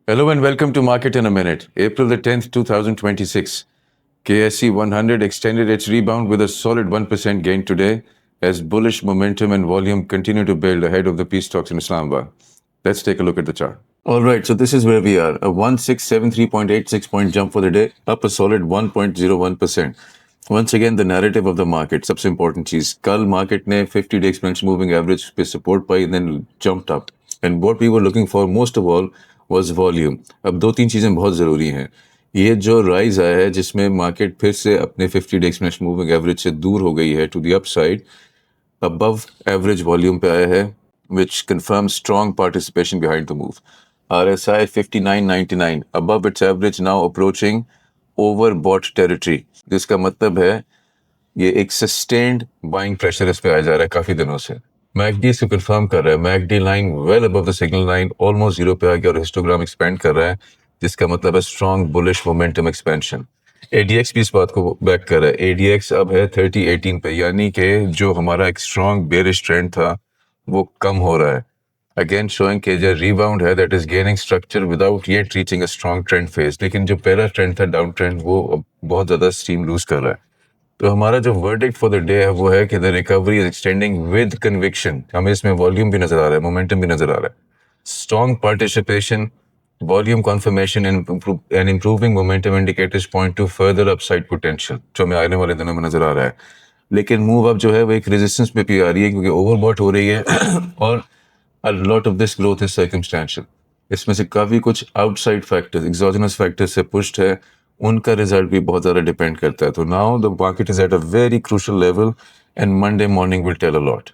Hello and welcome to Market in a Minute. April the 10th, 2026. KSE 100 extended its rebound with a solid 1% gain today as bullish momentum and volume continue to build ahead of the peace talks in Islamabad. Let's take a look at the chart. All right, so this is where we are. A 1673.86 point jump for the day, up a solid 1.01%. Once again, the narrative of the market, सबसे important चीज, कल market ने 50 day exponential moving average पे support pi and then jumped up. And what we were looking for most of all was volume. अब दो तीन चीजें बहुत जरूरी हैं. ये जो राइज आया है जिसमें मार्केट फिर से अपने 50 डे एक्सपोनेंशियल मूविंग एवरेज से दूर हो गई है to the upside, above average volume पे आया है, which confirms strong participation behind the move. RSI 59.99 above its average, now approaching overbought territory. जिसका मतलब है ये एक sustained buying pressure इस पे आ जा रहा है काफी दिनों से. MACD इसको confirm कर रहा है. MACD line well above the signal line, almost zero पे आ गया और histogram expand कर रहा है, जिसका मतलब है strong bullish momentum expansion. ADX भी इस बात को बैक कर रहा है. ADX अब है 3018 पे, यानी कि जो हमारा एक strong bearish trend था वो कम हो रहा है. Again showing कि जो rebound है that is gaining structure without yet reaching a strong trend phase. लेकिन जो पहला trend था down trend वो अब बहुत ज़्यादा steam lose कर रहा है. तो हमारा जो वर्डिक्ट फॉर द डे है वो है कि the recovery is extending with conviction. हमें इसमें वॉल्यूम भी नजर आ रहा है, मोमेंटम भी नजर आ रहा है. Strong participation, volume confirmation and improving momentum indicators point to further upside potential, जो हमें आने वाले दिनों में नजर आ रहा है. लेकिन मूव अब जो है वो एक रेजिस्टेंस पे भी आ रही है क्योंकि ओवरबॉट हो रही है और a lot of this growth is circumstantial. इसमें से काफ़ी कुछ आउटसाइड फैक्टर्स, एक्सोजेनस फैक्टर्स से पुश्ड है, उनका रिजल्ट भी बहुत ज़्यादा डिपेंड करता है. तो now the market is at a very crucial level and Monday morning will tell a lot.